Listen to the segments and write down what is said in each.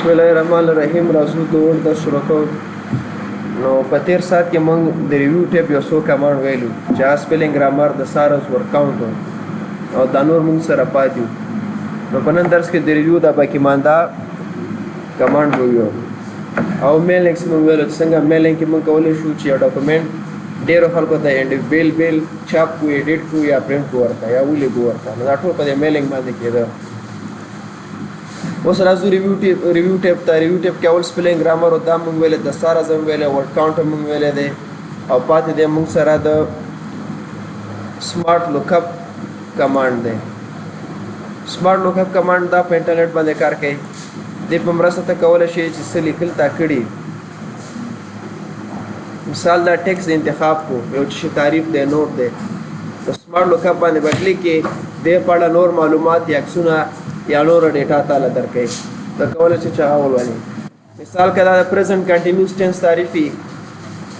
بسم الله الرحمن الرحیم راځو د ورډ د شروع کوو. نو په تیر ساعت کې موږ د ریویو ټیپ یو څو کمانډ ویلو چې سپیلنګ ګرامر د سارز ور کاونټ او دا نور موږ سره پاتې. نو په نن درس کې د ریویو د باقی ماندا کمانډ ویو او میلینګ موږ ویل چې څنګه میلینګ کې موږ کولای شو چې یو ډاکومنټ ډیرو خلکو ته اند بیل چاپ کو ایډیټ کو یا پرینټ کو ورته یا ولې کو ورته. نو دا ټول په میلینګ باندې کېده. اوس راځو ریویو ټیپ ته. ریویو ټیپ کې اول سپیلنګ ګرامر او دا موږ ویل د سارز هم ویل ورډ کاونټ موږ ویل دی او پاتې دی موږ سره د سمارټ لوک اپ کمانډ دی. سمارټ لوک اپ کمانډ دا په انټرنیټ باندې کار کوي. دې په مرسته ته کولای شي چې څه لیکل تا کړي. مثال دا ټیکس انتخاب کو یو چې تعریف دی نوٹ دی. سمارټ لوک اپ باندې بدلی کې د پړه نور معلومات یا عکسونه یا نور ډیټا تعالی درکې د کولای شي چې هغه ولولي. مثال کله د پریزنت کنټینیوس ټینس تعریفي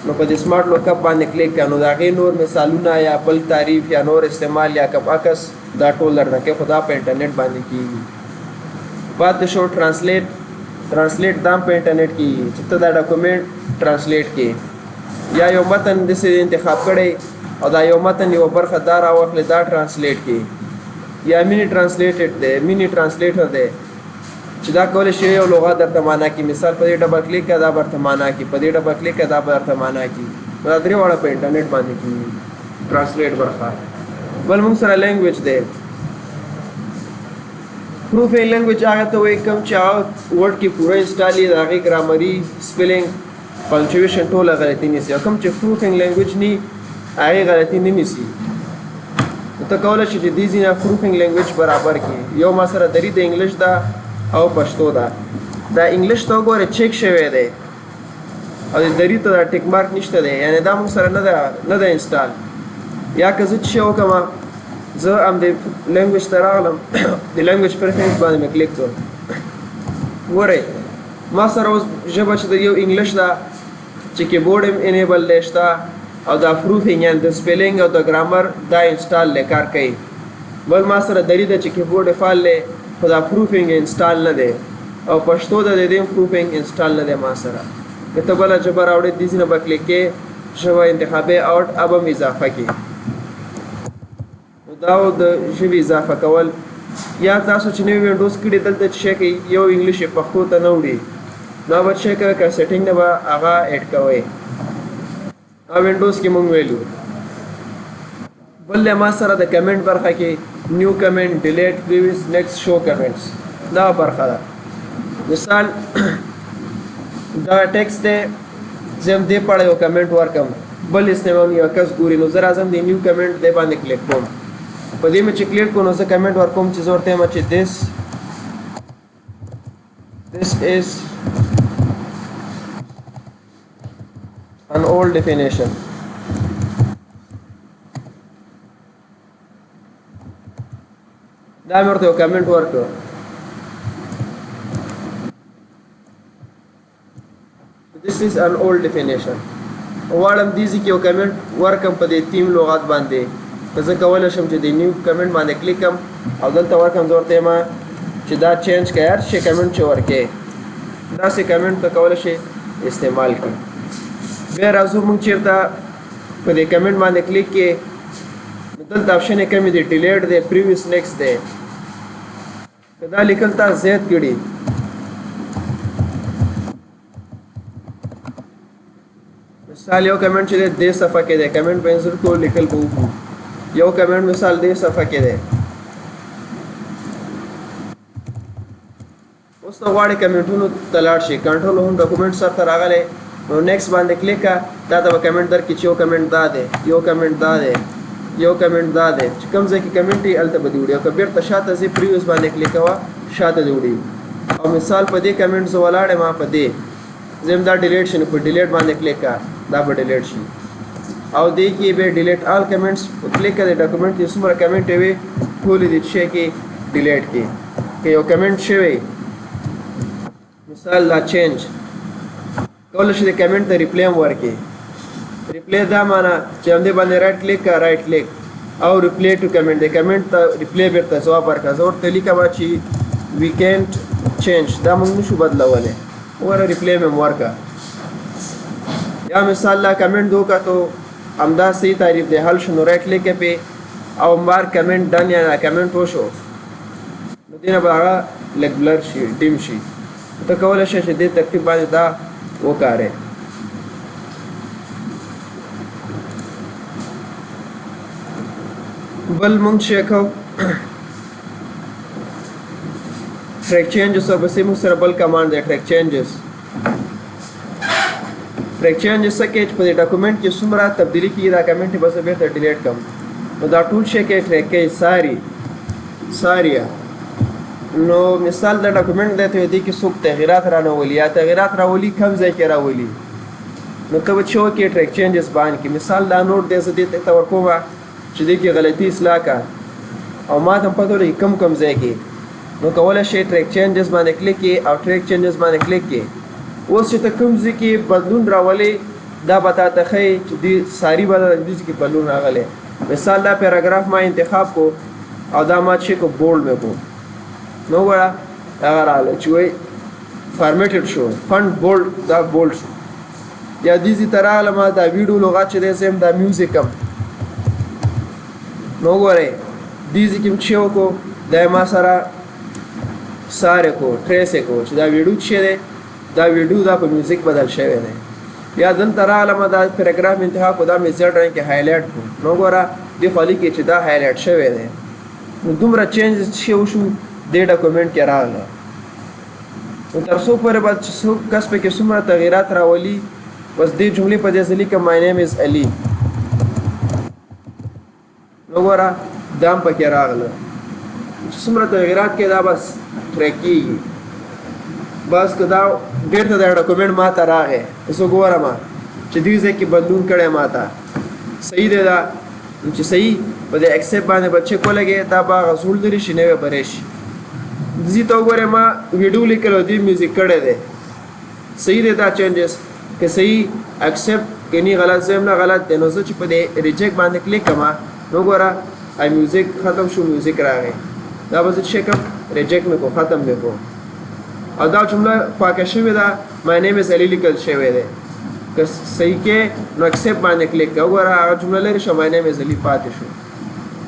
نو په دې سمارټ لوک اپ باندې کلیک کړه نو دا غي نور مثالونه یا بل تعریف یا نور استعمال یا کپاکس دا ټول درکې خدا په انټرنیټ باندې کیږي. بعد شو ترانسلیټ دا په انټرنیټ کې چې ته دا ډاکومنټ ترانسلیټ کې یا یو متن د څه انتخاب کړي او دا یو متن یو برخه دار او خپل دا ترانسلیټ کې یا مینی ترانسلیټر دی چې دا کولای شي یو لغت درته معنا کی. مثال په دې ډبل کلیک کړه دا برته معنا کی، په دې ډبل کلیک کړه دا برته معنا کی. دا درې وړه په انټرنیټ باندې کی ترانسلیټ برخه. بل موږ سره لینګویج دی. پروفینګ لینګویج هغه ته وایي کوم چې ورډ کې پوره انسټال یې هغه ګرامري سپیلنګ پنکچویشن ټول غلطي نیسي. کوم چې پروفینګ لینګویج ني هغه غلطي نه نیسي. ته کولای شي چې دې ځینې پروفینګ لینګویج برابر کړي. یو ما سره درې د انګلیش دا او پښتو دا انګلیش ته وګوره چیک شوی دی او د درې ته ټیک مارک نشته دی، یعنی دا موږ سره نه ده انسټال. یا که زه چې وکړم زه هم د لینګویج ته راغلم د لینګویج پریفرنس باندې مې کلیک کړ. ګورئ ما سره اوس ژبه چې د یو انګلیش ده چې کیبورډ هم انیبل دی شته او دا پروفینګ یعنی د سپیلنګ او د ګرامر دا انسټال لیکار کوي. بل ما سره درې ده چې کیبورډ فایل له خو دا پروفینګ انسټال نه دی او پښتو د دې پروفینګ انسټال نه دی ما سره. که ته بل جبر اوړې دې نه بکلیک کې شوه انتخابي اوټ اب هم اضافه کې دا د ژبې اضافه کول. یا تاسو چې نوی وینډوز کړي دلته چې کوي یو انګلیش پښتو ته نه وړي نو به چې کوي که سیټینګ نه به هغه اډ کوئ. وینډوز کې مونږ ویلو. بل ما سره د کمنټ برخه کې نیو کمنټ ډیلیټ پریویس نیکسٹ شو کمنټس دا برخه ده. مثال دا ټیکسټ دی زم دې پړ یو کمنټ ورکم بل استعمال یو کس ګوري نو زه راځم د نیو کمنټ دې باندې کلیک کوم. په دې مې چې کلیک کوم نو زه کمنټ ورکوم چې زه ورته چې this is an old definition. دا مرته یو کمنټ ورکړ. This is an old definition. واړم دیږي کې یو کمنټ ورکم په دې تیم لغات باندې. زه کولای شم چې د نیو کمنټ باندې کلیک کوم او دلته ورکم زه ورته ما چې دا چینج کړئ هر شي کمنټ چې ورکې دا سه کمنټ ته کولای شي استعمال کړئ. بیا راځو موږ چیرته په دې کمنټ باندې کلیک کې دلته آپشن یې کمی دی ډیلیټ دی پریویس نیکسٹ دی. دا لیکل تا زیات کړي مثال یو کمنټ چې دې صفحه کې دی کمنټ په انسر کو لیکل کوو یو کمنټ مثال دې صفحه کې دی. اوس ته غواړې کمنټونو ته لاړ شي کنټرول هم ډاکومنټ سره ته راغلی نو نیکسٹ باندې کلیک کا دا ته کمنټ درکې چې یو کمنټ دا دی یو کمنټ دا دی یو کمنټ دا دی چې کوم ځای کې کمنټ یې هلته به دې وړي او که بیرته شاته ځې پریویس باندې کلیک کوه شاته دې وړي. او مثال په دې کمنټ زه ولاړ یم په دې زه هم دا ډیلیټ شي نو په ډیلیټ باندې کلیک کا دا به ډیلیټ شي او دې کې به ډیلیټ آل کمنټس کلیک کړئ ډاکومنټ کې څومره کمنټ وي ټول دې شي کې ډیلیټ کې که یو کمنټ شوی مثال لا چینج کولای شي د کمنټ ته ریپلی هم ورکړي. ریپلی دا معنا چې همدې باندې رائټ کلیک کا رائټ کلیک او ریپلی ټو کمنټ د کمنټ ته ریپلی بیرته ځواب ورکړه. زه ورته لیکم چې we can't چینج دا موږ نشو بدلولی وګوره ریپلی مې ورکړه یا مثال لا کمنټ وکړو همدا صحیح تعریف دی حل شو نو رایټ کلیک پې او مار کمنټ ډن یا کمنټ وشو نو دې نه به هغه لږ بلر شي ډیم شي ته کولی شې چې دې ترتیب باندې دا وکارې بل مونږ چې کوو ټریک چینجز او بسې موږ سره بل کمانډ دی ټریک چینجز ټریک چینجز څه کوي چې په دې ډاکومنټ کې څومره تبدیلي کېږي دا کمنټ به زه بېرته ډیلیټ کړم نو دا ټول شی کې ټریک کوي ساریا نو مثال د ډاکومنټ دی ته دې کې څوک تغیرات رانولي یا تغیرات راولي کم ځای کې راولي نو ته به چې وکړې ټریک چینجز باندې کې مثال دا نوټ دی زه دې ته ورکوم چې دې کې غلطي اصلاح کا او ما ته پته ولګي کم ځای کې نو کولی شئ ټریک چینجز باندې کلیک کړئ او ټریک چینجز باندې کلیک کړئ اوس چې ته کوم ځای کې بدلون راولې دا به تا ته ښیي چې دې ساري به دې ځای کې بدلون راغلی مثال دا پیراګراف ما انتخاب کو او دا ما چې کو بولډ مې کو نو وګوره هغه راغلی چې وایي فارمیټډ شو فنډ بولډ دا بولډ شو یا دې ځای ته راغله ما دا ویډیو لغت چې دی سیم دا میوزیک هم نو وګورئ دې ځای کې م چې وکړو دا ما سره ساره کو ټریس کو چې دا ویډیو چې دی دا ویډیو دا په میوزیک بدل شوی دی یا دلته راغله ما دا پیراګراف انتخاب کو دا مې زیډ رنګ کې هایلایټ کو نو وګوره دې خالي کې چې دا هایلایټ شوی دی نو دومره چینجز چې وشو دې ډاکومنټ کې راغله نو تر څو پورې به چې څوک کس پکې څومره تغیرات راولي بس دې جملې په دې ځای لیکم مای نیم از علي نو وګوره دا هم پکې راغله چې څومره تغیرات کې دا بس ټریک کېږي بس که دا بېرته دا ډاکومنټ ما ته راغی زه ګورم چې دې ځای کې بدلون کړی ما ته صحیح دی دا چې صحیح په دې ایکسپټ باندې به چیک ولګې دا به هغه زوړ لري شي نوی به راشي ځي ته وګورئ ما ویډیو لیکلی او دې میوزیک کړی دی صحیح دی دا چینجز که صحیح ایکسپټ که نه غلط زه هم نه غلط دی نو زه چې په دې ریجیکټ باندې کلیک کړم نو ګوره میوزیک ختم شو میوزیک راغی دا به زه چې کوم ریجیکټ مې کو ختم مې کو او دا جمله پاکه شوې ده مای نیم از علي لیکل شوی دی که صحیح کې نو ایکسپټ باندې کلیک کوه وګوره هغه جمله لرې شو مای نیم از علي پاتې شو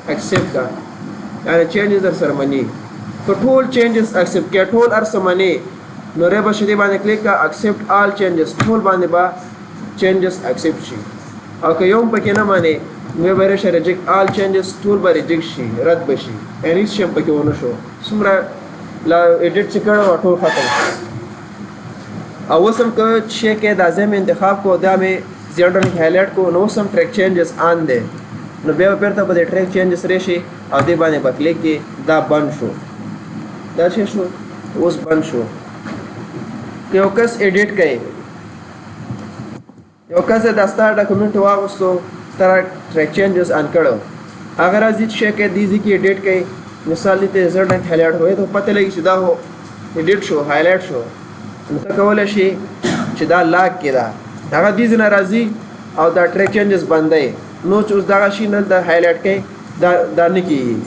ایکسپټ کا یعنې چینجز در سره مني که ټول چینجز ایکسپټ کړې ټول هر څه مني نو ری به شدې باندې کلیک کا ایکسپټ آل چینجز ټول باندې به چینجز ایکسپټ شي او که یو هم پکې نه منې نو به راشي ریجیکټ آل چینجز ټول به ریجیکټ شي رد به شي یعنې هېڅ شی هم پکې ونه شو څومره لا ایډیټ چې کړی وه ټول ختم او اوس هم که شی کې دا ځای مې انتخاب کو دا مې زیډ رنګ هایلایټ کو نو اوس هم ټریک چینجز آن دی نو بیا به بېرته په دې ټریک چینجز راشي او دې باندې به کلیک کې دا بند شو دا څه شو اوس بند شو که یو کس ایډیټ کوي یو کس دا ستا ډاکومنټ واغوستو تا ټریک چینجز آن کړو هغه راځي چې شی کې دې ځای کې ایډیټ کوي مثال دې ته زیډ رنګ هایلایټ وایي ته پته لګي چې دا هو ایډیټ شو هایلایټ شو نو ته کولی شي چې دا لاک کې ده هغه دې ځای نه راځي او دا ټریک چینجز بندوي نو چې اوس دغه شي نه دا هایلایټ کوي دا نه کېږي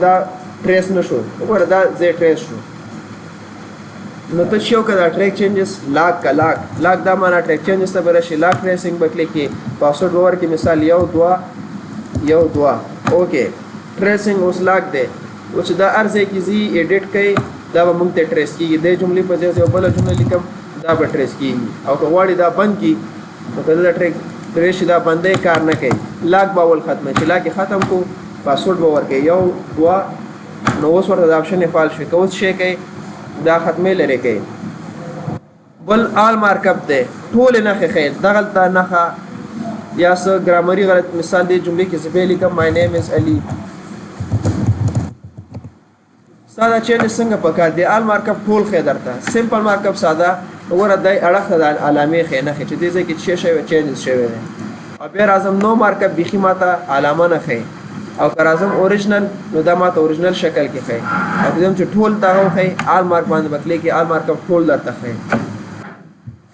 دا ټریس نه شو وګوره دا ځای ټریس شو نو ته چې وکړه دا ټریک چینجز لاک کا لاک دا معنا ټریک چینجز ته به راشي لاک ټریسنګ به کلیک کړي پاسورډ به ورکړي مثال 1 2 اوکې ټریسنګ اوس لاک دی اوس دا هر ځای کې ځي ایډیټ کوي دا به موږ ته ټریس کېږي دې جملې په ځای یو بله جمله لیکم دا به ټریس کېږي او که غواړي دا بند کړي نو که دا ټریک ټریس شي دا بندی کار نه کوي لاک به اول ختموي چې لاک یې ختم کړو پاسورډ به ورکوي 1 2 نو اوس ورته دا آپشن یې فعال شوي که اوس شی کوي دا ختمې لرې کوي بل آل مارکپ دی ټولې نښې ښیي دغلته نښه یا څه ګرامري غلط مثال دې جملې کې زه بیا لیکم مای نیم از علي ستا دا چینجز څنګه پکار دی آل مارکپ ټول ښیي درته سمپل مارکپ ساده وګوره دی اړخ ته د علامې ښیي نښې چې دې ځای کې څه شوی چینجز شوی دی او بیا راځم نو مارکپ بیخي ما ته علامه نه ښیي او که راځم اوریجنل نو دا ما ته اوریجنل شکل کې ښیي او که چې ټول دغه وښیي آل مارک باندې به کلیک کړي آل مارکپ ټول درته ښیي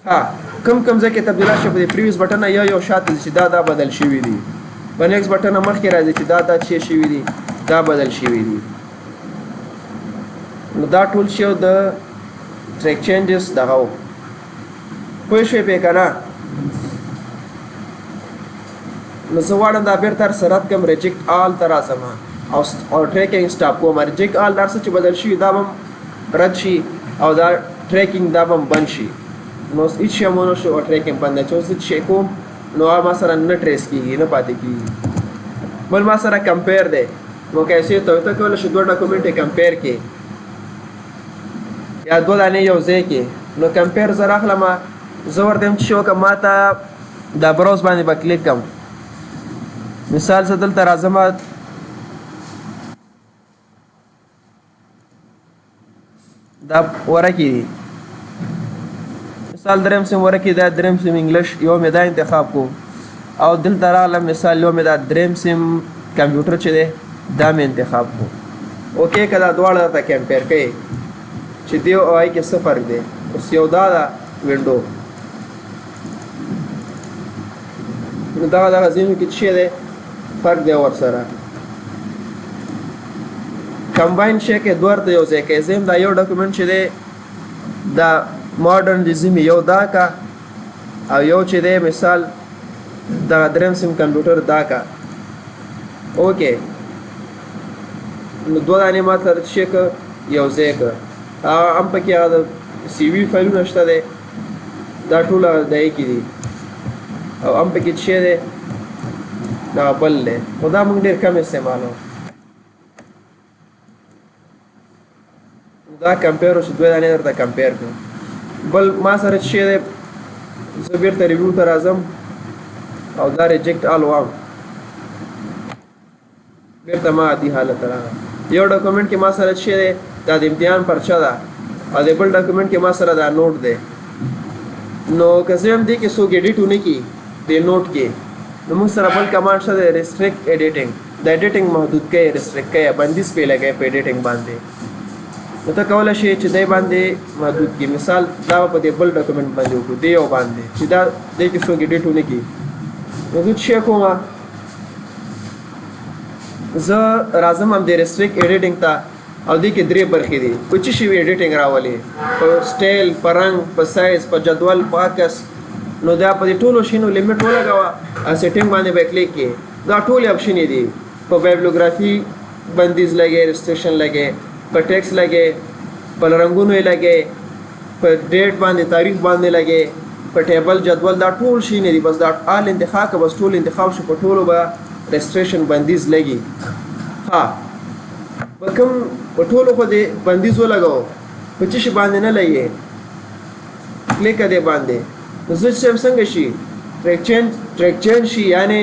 ها کم ځای کې تبدیلات شوي په دې پریویس بټن نه یو شاته چې دا بدل شوي دي په نیکسټ بټن مخکې راځي چې دا چې شوي دي دا بدل شوي دي نو دا ټول شی د ټریک چینجز دغه و پوه شوې پې که نه نو زه غواړم دا بېرته سرعت کم ریجیکټ آل ته راځم او ټریکینګ سټاپ کوم ریجیکټ آل دا څه چې بدل شي دا به رد شي او دا ټریکینګ دا به بند شي نو هېڅ شی مو نه شو او ټریکینګ بند دی چې اوس زه شی کوم نو هغه ما سره نه ټریس کېږي نه پاتې کېږي بل ما سره کمپیر دی نو کیسې ته کولی شي دوه ډاکومنټ یې کمپیر کې یا دوه دانې یو ځای کې نو کمپیر زه راخلم زه ورته یم چې شي وکړم ما ته دا براوز باندې به کلیک کړم مثال زه دلته راځم دا ورکې دي مثال دریم سیم ورکې دا دریم سیم انګلیش یو مې دا انتخاب کو او دلته راغلم مثال یو مې دا دریم سیم کمپیوټر چې دی دا مې انتخاب کو اوکې که دا دواړه درته کمپیر کوي چې دی او هغې کې څه فرق دی اوس یو دا ده وینډو نو دغه ځینو کې څه شی دی فرق دی ورسره کمباین شی کې دوه ورته یو ځای کوي زه دا یو ډاکومنټ چې دی دا ماډرن ریزیوم یو دا کا او یو چې دی مثال دغه دریم سیم کمپیوټر دا کا اوکې نو دوه دانې ما سره شی که یو ځای که هم پکې هغه د سی وي فایلونه شته دی دا ټول هغه دای کې دي او هم پکې څه شی دی دا بل دی خو دا موږ ډېر کم استعمالوو دا کمپیر وشو دوه دانې درته کمپیر کړو بل ما سره څه شی دی زه بېرته ریویو ته راځم او دا ریجیکټ آل وایم بېرته ما عادي حالت ته راغلم یو ډاکومنټ کې ما سره څه شی دی دا د امتحان پرچه ده او د بل ډاکومنټ کې ما سره دا نوټ دی نو که زه هم دې کې څوک ایډیټ ونه کړي دې نوټ کې نو موږ سره بل کمانډ شته دی ریسټریکټ ایډیټینګ د ایډیټینګ محدود کوي ریسټریکټ کوي بندیز پې لګوي په ایډیټینګ باندې نو ته کولی شي چې دی باندې محدود کړي مثال دا په دې بل ډاکومنټ باندې وکړو دی یو باندې چې دا دې کې څوک ایډیټ ونه کړي نو زه څه کوم زه راځم هم د ریسټریکټ ایډیټینګ ته او دې کې درې برخې دي په څه شي ایډیټینګ راولي په سټایل په رنګ په سایز په جدول په عکس نو دا په دې ټولو شینو لیمټ ولګوه سیټینګ باندې به کلیک کې دا ټول اپشنې دي په بایبلوګرافي بندیز لګې ریسټریکشن لګې په ټیکس لګې په رنګونو یې لګې په ډیټ باندې تاریخ باندې لګې په ټیبل جدول دا ټول شینې دي بس دا آل انتخاب که بس ټول انتخاب شو په ټولو به ریسټریکشن بندیز لګي ها په کوم په ټولو خو دې بندیز ولګوو په څه شي باندې نه لګې کلیک دې باندې نو زه چې څنګه شي ټریک چینج شي یعنې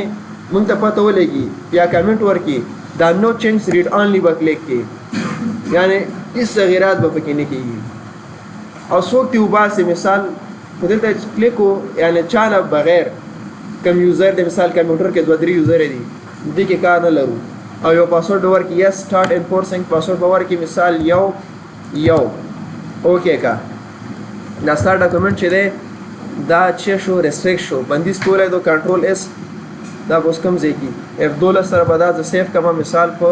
موږ ته پته ولګي یا کمنټ ورکړي دا نو چینج ریډ آنلی به کلیک کړي یعنې هېڅ تغیرات به پکې نه کېږي او څوک دې وباسي مثال په دلته کلیک و یعنې چا نه بغیر کم یوزر دی مثال کمپیوټر کې دوه درې یوزرې دي دې کې کار نه لرو او یو پاسورډ به ورکړي یا سټارټ انفورسینګ پاسورډ به ورکړي مثال یو اوکې کا دا ستا ډاکومنټ چې دی دا چې شو ریسټریکټ شو بندیز کولی دو کنټرول اس دا به اوس کوم ځای کې F12 سره به دا زه سیف کومه مثال په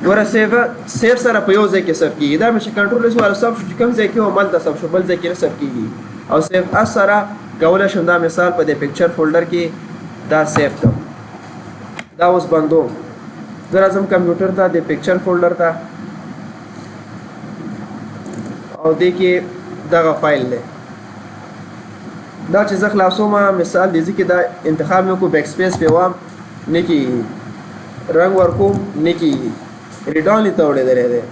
ګوره سیف سره په یو ځای کې سیف کېږي دا مې چې کنټرول اس والا سیف شو چې کوم ځای کې و همالته سیف شو بل ځای کې نه سیف کېږي او سیف اس سره کولی شم دا مثال په دې پکچر فولډر کې دا سیف کړم دا اوس بندوم زه راځم کمپیوټر ته د پکچر فولډر ته او دې کې دغه فایل دی دا چې زه خلاصوم مثال دی کې دا انتخاب مې کو بیک سپیس په وام نه کېږي رنګ ورکوم نه کېږي ریډ آنلی ته وړېدلی دی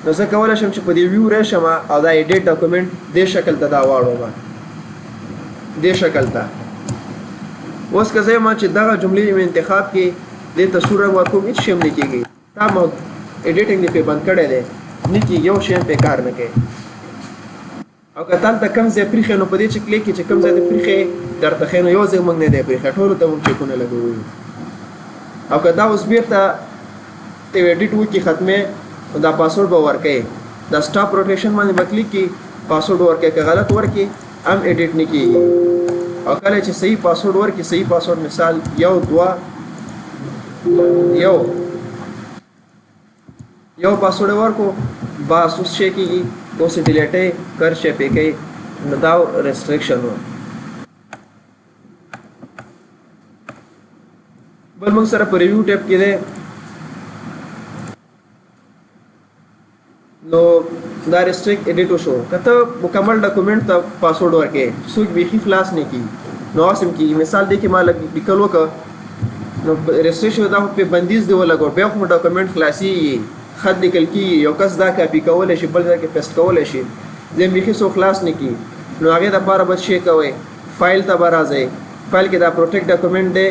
نو زه کولی شم چې په دې ویو راشم او دا ایډیټ ډاکومنټ دې شکل ته دا واړوم دې شکل ته اوس که زه یم چې دغه جملې مې انتخاب کې دې ته سور رنګ ورکوم هېڅ شی هم نه کېږي دا ایډیټینګ دې پې بند کړی دی نه کېږي یو شی هم پې کار نه کوي او که تالته کم ځای پریښی نو په دې چې کلیک کړي چې کم ځای دې پریښی درته ښیي نو یو ځای موږ نه دی پریښی ټولو ته موږ چیکونه لګوو او که دا اوس بېرته ته ایډیټ وکړي ختمې نو دا پاسورډ به ورکوي دا سټاپ روټیشن باندې به کلیک کړي پاسورډ ورکوي که غلط ورکړي هم ایډیټ نه کېږي او کله چې صحیح پاسورډ ورکړي صحیح پاسورډ مثال 1 2 یو پاسورډ ورکو بس اوس شي کېږي اوس یې ډیلیټوي کر شی پې کوي نو دا ریسټرکشن و بل موږ سره په ریویو ټیب کې دی نو دا ریسټریکټ ایډیټ وشو که ته مکمل ډاکومنټ ته پاسورډ ورکې څوک بیخي خلاص نه کي نو اسم کېږي مثال دی کې ما لیکل وکړه نو ریسټریکشن دا په بندیز دی ولګو بیا خو ډاکومنټ خلاصېږي خط لیکل کېږي یو کس دا کاپي کولی شي بل ځای کې پیسټ کولی شي ځین بیخي څوک خلاص نه کي نو هغې دپاره به څه کوئ فایل ته به راځئ فایل کې دا پروټیکټ ډاکومنټ دی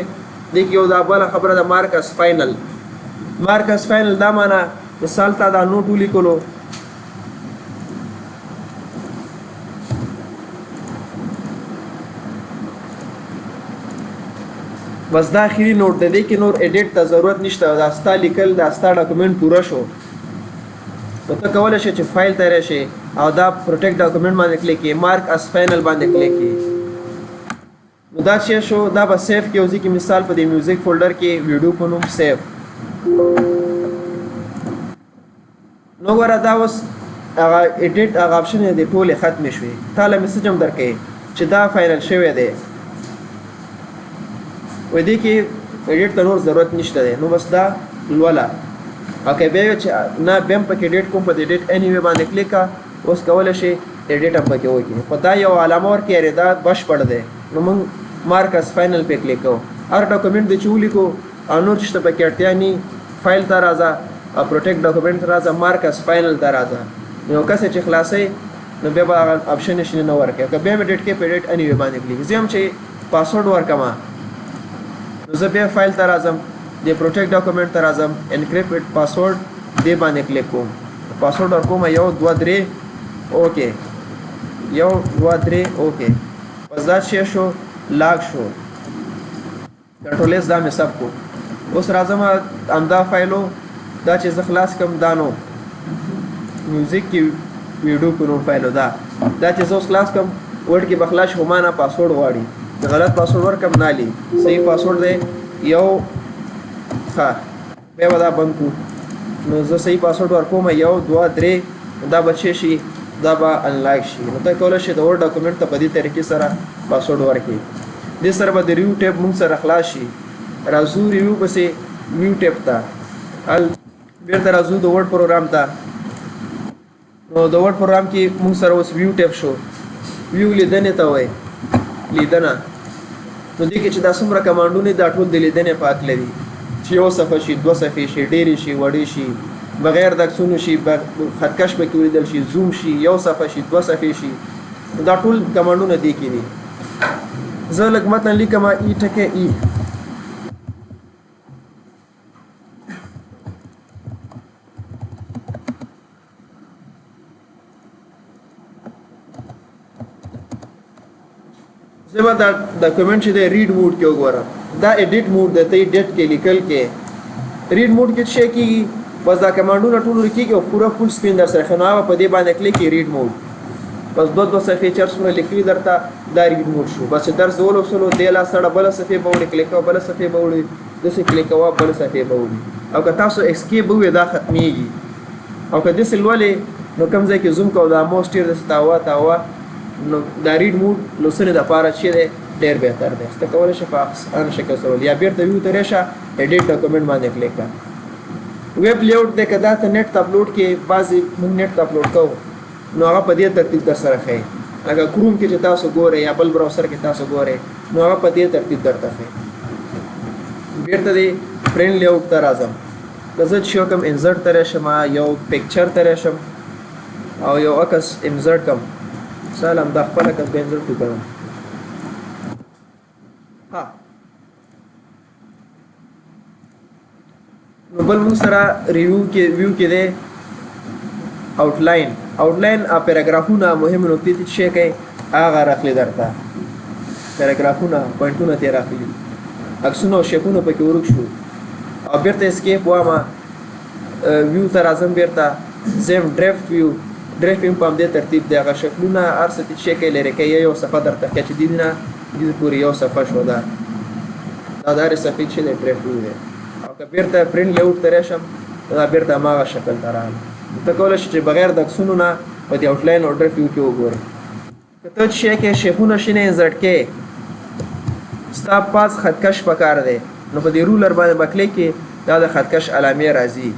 دې کې یو دا بله خبره ده مارکس فاینل دا معنا مثال ته دا نوټ ولیکلو بس دا اخري نوٹ ده دې کې نور ایډیټ ته ضرورت نشته دا ستا لیکل دا ستا ډاکومنټ پوره شو نو ته کولی شې چې فایل ته راشې او دا پروټیکټ ډاکومنټ باندې کلیک کړې مارک اس فاینل باندې کلیک کړې نو دا چې شو دا به سیف کې اوځي کې مثال په دې میوزیک فولډر کې ویډیو په نوم سیف نو ګوره دا اوس هغه ایډیټ هغه آپشن دی ټولې ختمې شوې تا له میسج هم درکوي چې دا فاینل شوی دی و دې کې ایډیټ ته نور ضرورت نشته دی نو بس دا لوله او که بیا چې نه بیا هم پکې ایډیټ کوم په دې ایډیټ اني وی باندې کلیک کا اوس کولی شي ایډیټ هم پکې وکړي په دا یو علامه ورکړي یارې دا بشپړ دی نو موږ مارکس فاینل پې کلیک کوو هر ډاکومنټ دی چې ولیکو او نور چې ته پکې اړتیا نی فایل ته راځه او پروټیکټ ډاکومنټ ته راځه مارکس فاینل ته راځه نو یو کس چې خلاصوي نو بیا به هغه آپشن یې شنه نه ورکوي که بیا مې ایډیټ کې په ایډیټ اني وی باندې کلیک زه هم چې پاسورډ ورکوم نو زه بیا فایل ته راځم د پروټیکټ ډاکومنټ ته راځم انکریپټ پاسورډ دې باندې کلیک کوم پاسورډ ورکوم 1 2 3 اوکې 1 2 3 اوکې بس دا شی شو لاګ شو کنټرول اس دا مې سب کو اوس راځم همدا فایلو دا چې زه خلاص کم دا نو میوزیک کې ویډیو کو نو فایلو دا چې زه اوس خلاص کم ورډ کې بخلاص هم نه پاسورډ غواړي غلط پاسورډ ورکم نالي صحیح پاسورډ دی یو ښه بیا به دا بند کړو نو زه صحیح پاسورډ ورکوم 1 2 3 دا به څه شي دا به انلاک شي نو ته کولی شې د ورډ ډاکومنټ ته په دې طریقې سره پاسورډ ورکړي دې سره به د ریویو ټیب موږ سره خلاص شي راځو ریویو پسې ویو ټیب ته بیرته راځو د ورډ پروګرام ته نو د ورډ پروګرام کې موږ سره اوس ویو ټیب شو ویو لیدنې ته وایي لیدنه نو دې کې چې دا څومره کمانډونه دا ټول د لیدنې په هکله دي چې یو صفحه شي 2 صفحې شي ډېرې شي وړې شي بغیر د عکسونو شي خطکش پکې ولیدل شي زوم شي یو صفحه شي 2 صفحې شي دا ټول کمانډونه دې کې دي زه لږ متن لیکم ای ټکه ای زما دا ډاکومنټ چې دی ریډ موډ کې وګورم دا ایډیټ موډ دی ته ایډیټ کې لیکل کې ریډ موډ کې څه کېږي بس دا کمانډونه ټول لیکيږي او پوره فول سکرین در سره ښه نو هغه په دې باندې کلیک کې ریډ موډ بس 2 صفحې چې څومره لیکلي درته دا ریډ موډ شو بس چې درس ولوسلو دې لا سره بله صفحې به وړي کلیک کوه بله صفحې به وړي داسې کلیک کوه بله صفحې به وړي او که تاسو اسکیپ ووایئ دا ختمیږي او که داسې لولې نو کوم ځای کې زوم کوو دا موس ډېر داسې تاوه نو دا ریډ موډ لوستنې دپاره چې دی ډېر بهتر دی ته کولی شې په اسانه شکل سره یا بېرته ویو ته راشه ایډیټ ډاکومنټ باندې کلیک کړه ویب لیاوټ دی که دا ته نیټ ته اپلوډ کې بعضې موږ نیټ ته اپلوډ کوو نو هغه په دې ترتیب در سره ښیي لکه کروم کې چې تاسو ګورئ یا بل براوسر کې تاسو ګورئ نو هغه په دې ترتیب درته ښیي بېرته دې پرنټ لیاوټ ته راځم که زه چې کوم انزرټ ته راشم یو پکچر ته راشم او یو عکس انزرټ کړم مثال همدا خپل عکس به انزرټ وکړم ها نو بل موږ سره ویو کې دی آوټلاین پیراګرافونه مهم نکتې چې شی کوي هغه راخلي درته پیراګرافونه پوینټونه ترې راخلي عکسونه او شیپونه پکې ورک شو او بېرته اسکیپ وامه ویو ته راځم بېرته زم ډرافټ ویو په همدې ترتیب دی هغه شکلونه هر څه چې شی کوي لرې کوي یو صفحه درته ښیي چې دې نه دې پورې یو صفحه شو دا هرې صفحې چې دی ډرافټ ویو دی او که بېرته پرنټ لیاوټ ته راشم دا بېرته هماغه شکل ته راغلی ته کولی شي چې بغیر د عکسونو نه په دې آوټلاین او ډرافټ ویو کې وګورې. که ته شی کې شیپونه شینې انزرټ کې ستا پاس خطکش پکار دی نو په دې رولر باندې به کلیک کې دا د خطکش علامې راځي.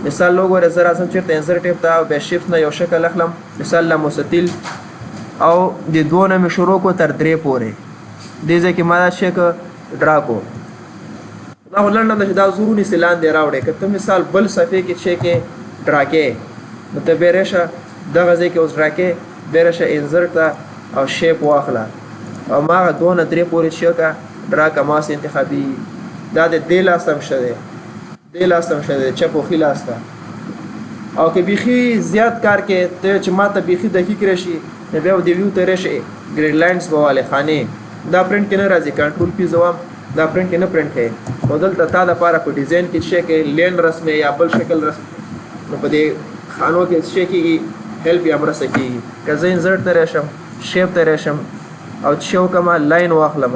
مثال وګوره زه راځم چېرته انزرټ ټیپ ته او بیا شیفټ نه یو شکل اخلم مثال لا مستطیل او د 2 نه مې شروع کو تر 3 پورې دې ځای کې ما دا شی ډرا کو. دا خو لنډه ده چې دا زورونی سې لاندې راوړې. که ته مثال بل صفحې کې شی کې ډرا کې نو ته بیا رشه دغه ځای کې اوس ډرا کې بیا رشه انزرټ ته او شیپ واخله او ما 2 نه 3 پورې شی کا ډرا کا ماس انتخابي دا د دې لاس هم شه دی دې لاس هم شه دی چپ او ښي لاس ته. او که بیخي زیات کار کې ته چې ما ته بیخي دقیق راشي نو بیا د ویو ته راشي ګریډ لاینز به والې خانې دا پرنټ کې نه راځي کنټرول پی زوام دا پرنټ کې نه پرنټ کوي او دلته تا دپاره په ډیزاین کې شی کې لین رسمې یا بل شکل رسم نو په دې خانو کې شی کېږي هیلپ یا مرسته کېږي. که زه انزرټ ته راشم شیپ ته راشم او چې وکړم لاین واخلم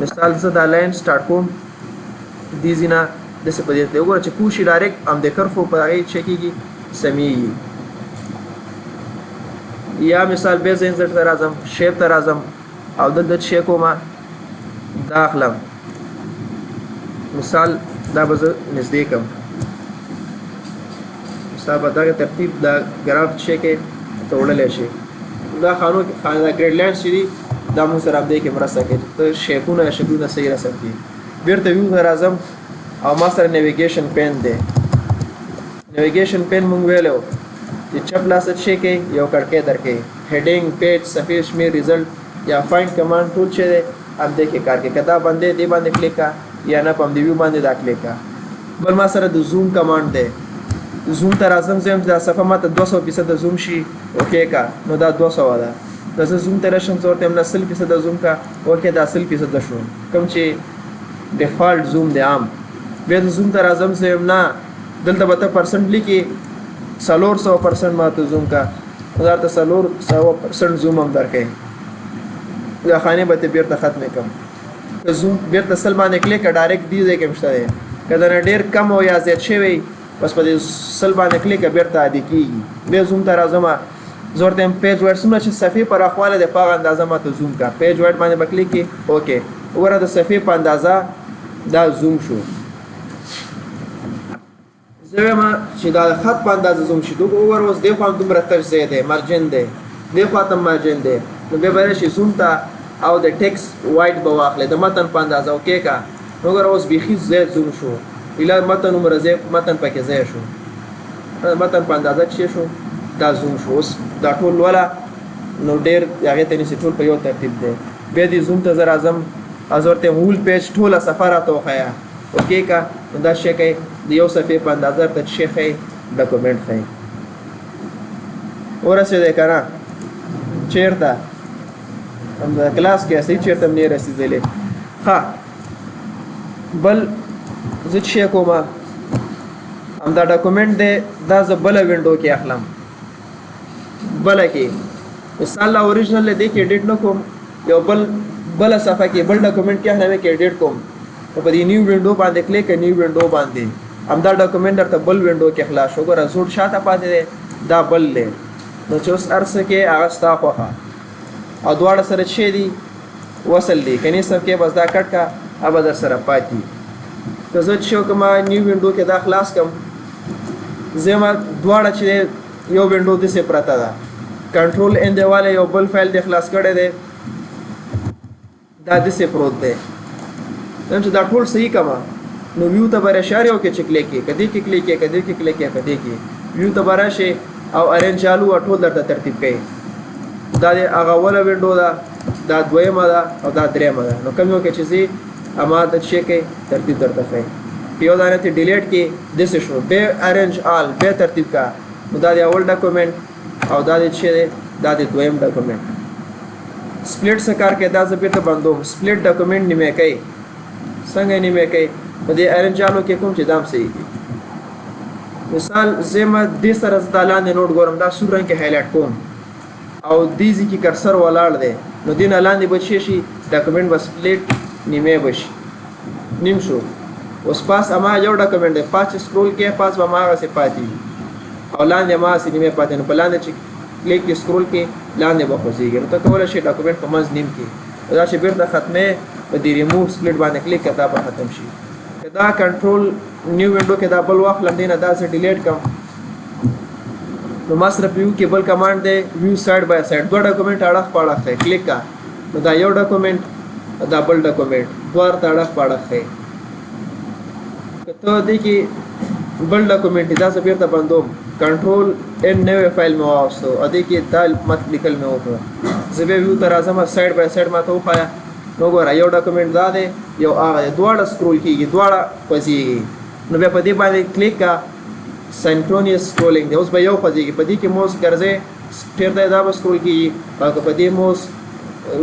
مثال زه دا لاین سټارټ کوم دې ځای نه داسې په دې ته وګوره چې پوه شي ډایرکټ همدې کرفو په هغې شی کېږي سمیږي. یا مثال بیا زه انزرټ ته راځم شیپ ته راځم او دلته شی کوم دا اخلم مثال دا به زه نږدې کړم مثال به دغه ترتیب دا ګراف شی کې ته وړلی شي. دا خانو دا ګریډ لاینز چې دي دا موږ سره همدې کې مرسته کوي ته شیپونه یا شکلونه صحیح رسم کړي. بیرته ویو ته راځم او ما سره نیویګیشن پین دی. نیویګیشن پین مونږ ویلو چې چپ لاس شی کې یو کړکۍ درکې هیډینګ پیج صفحې شمیر ریزلټ یا فایند کمانډ ټول چې دی همدې کې کار کوي. که دا باندې دې باندې کلیک کا یا نه په همدې ویو باندې دا کلیک کا. بل ما سره د زوم کمانډ دی. زوم ته راځم زه دا صفحه ما ته 200% زوم شي اوکې کا نو دا 200 ده. که زه زوم ته راشم زه ورته هم نه 100% زوم کا اوکې دا 100% شو کوم چې ډیفالټ زوم دی عام. بیا د زوم ته راځم زه هم نه دلته به ته پرسنټ لیکي 400% ما ته زوم کا دا ته 400% زوم هم درکوي. دا خانې به ته بیرته ختمې کړم. که زوم بیرته سل باندې کلیک که ډایرکټ دې ځای کې هم شته دی. که د نه ډېر کم او یا زیات شوی بس په دې سل باندې کلیک بیرته عادي کېږي. بیا زوم ته راځم زه ورته یم پیج وایډ څومره چې صفحې پراخوالی دی په هغه اندازه ما ته زوم کا پیج وایډ باندې به کلیک کړي اوکې وګوره د صفحې په اندازه دا زوم شو. زه وایم چې دا خط په اندازه زوم شي وګوره اوس دې خوا هم دومره تش ځای دی مارجن دی دې خوا ته مارجن دی نو بیا به راشي زوم ته او د ټیکس وایډ به واخلې د متن په اندازه اوکې کا وګوره اوس بیخي زیات زوم شو ایله متن عمره ځای متن پکې ځای شو متن په اندازه چې شو دا زوم شو. اوس دا ټول ولا نو ډېر هغې ته نیسي ټول په یو ترتیب دی. بیا دې زوم ته زه راځم او زه ورته هول پیج ټوله صفحه راته وښیه اوکې کا نو دا شی کوي د یو صفحې په اندازه ته شی ښیي ډاکومنټ ښیي. ورسېدی که نه چېرته همدا کلاس کې اصلي چېرته هم نه رسېدلی. ښه بل زه چې شی کوم همدا ډاکومنټ دی دا زه بله وینډو کې اخلم بله کې مثال لا اوریجنل دی کې ایډیټ نه کوم یو بله صفحه کې بل ډاکومنټ کې اخلم کې ایډیټ کوم نو په دې نیو وینډو باندې کلیک کړه نیو وینډو باندې همدا ډاکومنټ درته بل وینډو کې خلاص شو. ګوره زوړ شاته پاتې دی دا بل دی نو چې اوس هر څه کې هغه ستا خوښه او دواړه سره چې دي وصل دي که نه سب کې بس دا کټ کا اب در سره پاتې. که زه چې وکړم نیو وینډو کې دا خلاص کړم زه ما دواړه چې یو وینډو داسې پرته ده کنټرول ان دی والی یو بل فایل دی خلاص کړی دی دا داسې پروت دی. چې دا ټول صحیح کما نو ویو ته به راشي هر یو کې چې کلیک کړي که دې کې کلیک کړي که دې کې کلیک کړي که دې کې ویو ته به راشي او ارینج چالو ټول درته ترتیب کوي. دا د هغه اوله وینډو ده دا دویمه ده او دا درېیمه ده نو کوم یو کې چې زه اما د شی کوي ترتیب درته ښیي. یو دانه ته ډیلیټ کې داسې شو بیا ارینج آل بیا ترتیب کا نو دا د اول ډاکومنټ او دا د چې دی دا د دویم ډاکومنټ. سپلیټ څه کار کوي دا زه بیرته بندوم سپلیټ ډاکومنټ نیمه کوي څنګه نیمه کوي په دې ارینج آلو کې کوم چې دام صحیح دي. مثال زه ما دې سره زه دا لاندې نوټ ګورم دا سور رنګ کې هایلایټ کوم او دې ځای کې کرسر ولاړ دی نو دې نه لاندې به شي ډاکومنټ به سپلیټ نیمه به شي نیم شو. اوس پاس اما یو ډاکومنټ دی پاس سکرول کې پاس به هماغسې پاتې وي او لاندې ما سینې پاتې نو په لاندې چې کلیک کې سکرول کې لاندې به خوځېږي نو ته کولی شي ډاکومنټ په منځ نیم کې دا چې بیرته ختمې په دې ریموو سپلیټ باندې کلیک کړه دا به ختم شي که دا کنټرول نیو وینډو کې دا بل واخلم دی نه دا زه ډیلیټ کړم نو ما سره په یو کې بل کمانډ دی ویو سایډ بای سایډ دوه ډاکومنټ اړخ په اړخ دی کلیک کړه نو دا یو ډاکومنټ دا بل ډاکومنټ دوه ته اړخ په اړخ دی که ته دې کې بل ډاکومنټ دا زه بیرته بندوم کنټرول ان نوې فایل مې واوستو او دې کې دا مت لیکل مې وکړه زه بیا ویو ته راځم سایډ بای سایډ ما ته وښایه نو ګوره یو ډاکومنټ دا دی یو هغه دی دواړه سکرول کېږي دواړه خوځېږي نو بیا په دې باندې کلیک کړه سینکرونیس سکرولینګ دی اوس به یو خوځېږي په دې کې موس ګرځې ټیر دی دا به سکرول کېږي او که په دې موس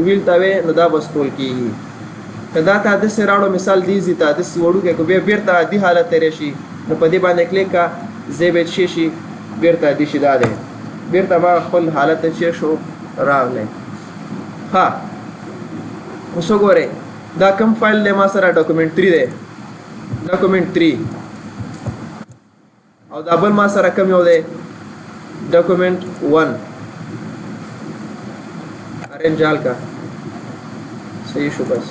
ویل ته وې نو دا به سکرول کېږي که دا ته داسې راوړو مثال دیزي ته داسې وړوکی که بیا بیرته عادي حالت ته راشي نو په دې باندې کلیک کړه ځای به څه شي بیرته عادي شي دا دی بیرته به خپل حالت ته څه شو راغلی ها اوس وګورئ دا کوم فایل دی ما سره ډاکومنټ 3 دی ډاکومنټ 3 او دا بل ما سره کوم یو دی ډاکومنټ 1 ارنج حال کا صحیح شو بس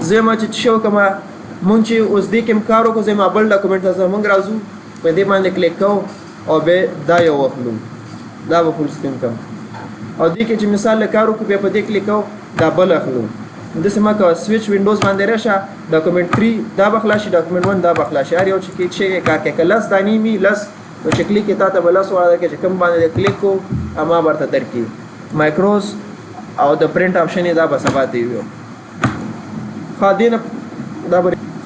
زه ما چې شو کومه مونږ چې اوس دې کې کار وکړو زه ما بل ډاکومنټ ته مونږ راځو په دې باندې کلیک کوو او به دا یو واخلو دا به فول سکرین کوم او دې کې چې مثال له کار وکړو بیا په دې کلیک کوو دا بل اخلو داسې ما کوه سویچ وینډوز باندې راشه ډاکومنټ 3 دا به خلاص شي ډاکومنټ 1 دا به خلاص شي هر یو چې کار کوي که لس دانې وي لس نو چې کلیک کې تا ته به لس وړاندې کوي چې کوم باندې کلیک کوو اما ورته درکړي مایکروز او د پرنټ آپشن یې دا به سبا دی وي ښه دې نه دا به